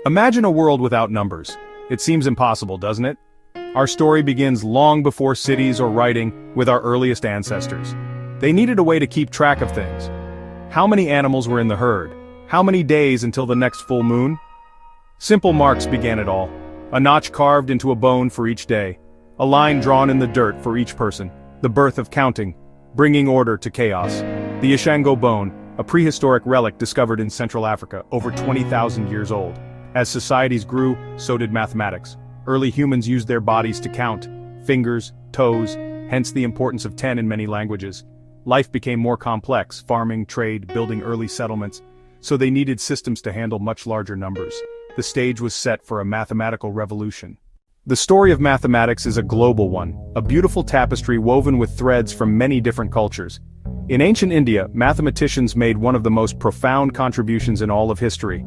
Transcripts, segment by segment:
Imagine a world without numbers. It seems impossible, doesn't it? Our story begins long before cities or writing, with our earliest ancestors. They needed a way to keep track of things. How many animals were in the herd? How many days until the next full moon? Simple marks began it all. A notch carved into a bone for each day. A line drawn in the dirt for each person. The birth of counting, bringing order to chaos. The Ishango bone, a prehistoric relic discovered in Central Africa, over 20,000 years old. As societies grew, so did mathematics. Early humans used their bodies to count, fingers, toes, hence the importance of 10 in many languages. Life became more complex, farming, trade, building early settlements, so they needed systems to handle much larger numbers. The stage was set for a mathematical revolution. The story of mathematics is a global one, a beautiful tapestry woven with threads from many different cultures. In ancient India, mathematicians made one of the most profound contributions in all of history.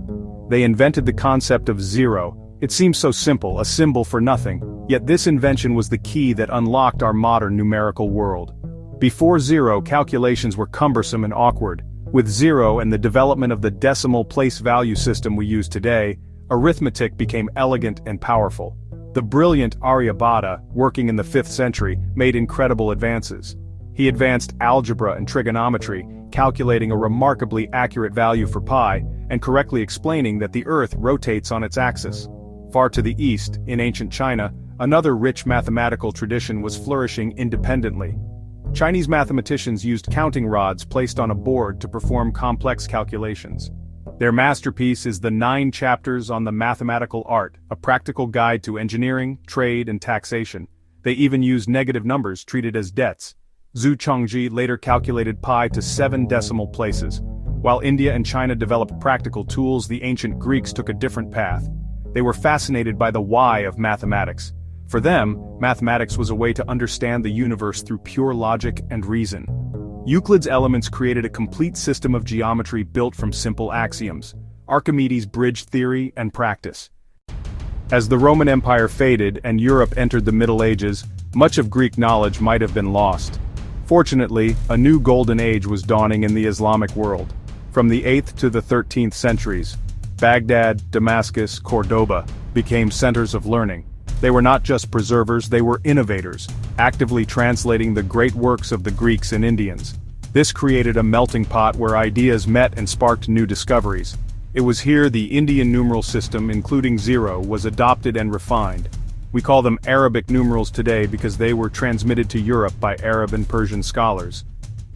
They invented the concept of zero. It seems so simple, a symbol for nothing, yet this invention was the key that unlocked our modern numerical world. Before zero, calculations were cumbersome and awkward. With zero and the development of the decimal place value system we use today, arithmetic became elegant and powerful. The brilliant Aryabhata, working in the 5th century, made incredible advances. He advanced algebra and trigonometry, calculating a remarkably accurate value for pi, and correctly explaining that the Earth rotates on its axis. Far to the east, in ancient China, another rich mathematical tradition was flourishing independently. Chinese mathematicians used counting rods placed on a board to perform complex calculations. Their masterpiece is the 9 Chapters on the Mathematical Art, a practical guide to engineering, trade, and taxation. They even used negative numbers treated as debts. Zhu Chongzhi later calculated pi to 7 decimal places. While India and China developed practical tools, the ancient Greeks took a different path. They were fascinated by the why of mathematics. For them, mathematics was a way to understand the universe through pure logic and reason. Euclid's Elements created a complete system of geometry built from simple axioms. Archimedes bridged theory and practice. As the Roman Empire faded and Europe entered the Middle Ages, much of Greek knowledge might have been lost. Fortunately, a new golden age was dawning in the Islamic world. From the 8th to the 13th centuries, Baghdad, Damascus, Cordoba became centers of learning. They were not just preservers, they were innovators, actively translating the great works of the Greeks and Indians. This created a melting pot where ideas met and sparked new discoveries. It was here the Indian numeral system, including zero, was adopted and refined. We call them Arabic numerals today because they were transmitted to Europe by Arab and Persian scholars.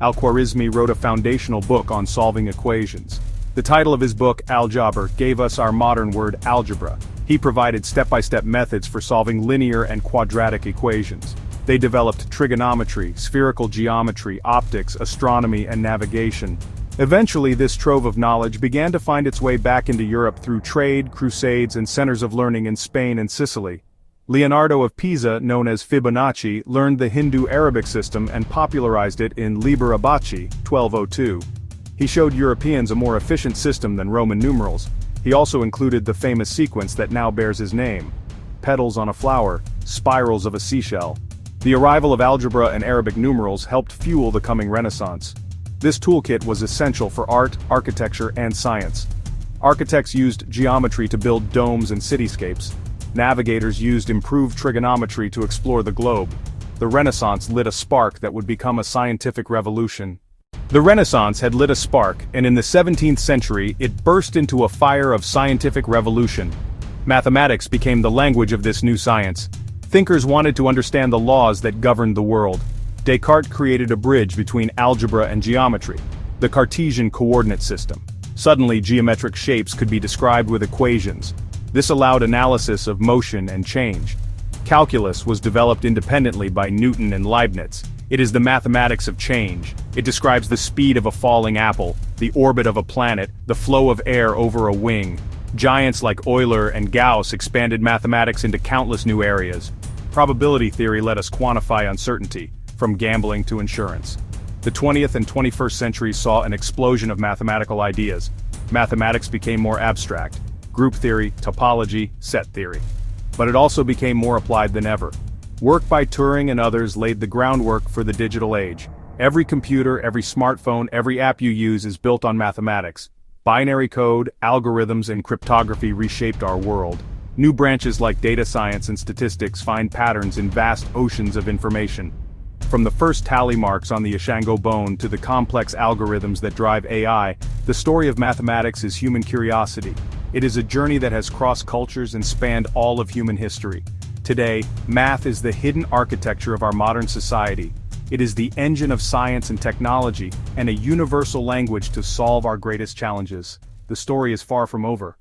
Al-Khwarizmi wrote a foundational book on solving equations. The title of his book, Al-Jabr, gave us our modern word algebra. He provided step-by-step methods for solving linear and quadratic equations. They developed trigonometry, spherical geometry, optics, astronomy, and navigation. Eventually, this trove of knowledge began to find its way back into Europe through trade, crusades, and centers of learning in Spain and Sicily. Leonardo of Pisa, known as Fibonacci, learned the Hindu-Arabic system and popularized it in Liber Abaci, 1202. He showed Europeans a more efficient system than Roman numerals. He also included the famous sequence that now bears his name: petals on a flower, spirals of a seashell. The arrival of algebra and Arabic numerals helped fuel the coming Renaissance. This toolkit was essential for art, architecture, and science. Architects used geometry to build domes and cityscapes. Navigators used improved trigonometry to explore the globe. The Renaissance lit a spark that would become a scientific revolution. The Renaissance had lit a spark, and in the 17th century, it burst into a fire of scientific revolution. Mathematics became the language of this new science. Thinkers wanted to understand the laws that governed the world. Descartes created a bridge between algebra and geometry, the Cartesian coordinate system. Suddenly, geometric shapes could be described with equations. This allowed analysis of motion and change. Calculus was developed independently by Newton and Leibniz. It is the mathematics of change. It describes the speed of a falling apple, the orbit of a planet, the flow of air over a wing. Giants like Euler and Gauss expanded mathematics into countless new areas. Probability theory let us quantify uncertainty, from gambling to insurance. The 20th and 21st centuries saw an explosion of mathematical ideas. Mathematics became more abstract: group theory, topology, set theory. But it also became more applied than ever. Work by Turing and others laid the groundwork for the digital age. Every computer, every smartphone, every app you use is built on mathematics. Binary code, algorithms, and cryptography reshaped our world. New branches like data science and statistics find patterns in vast oceans of information. From the first tally marks on the Ishango bone to the complex algorithms that drive AI, the story of mathematics is human curiosity. It is a journey that has crossed cultures and spanned all of human history. Today, math is the hidden architecture of our modern society. It is the engine of science and technology, and a universal language to solve our greatest challenges. The story is far from over.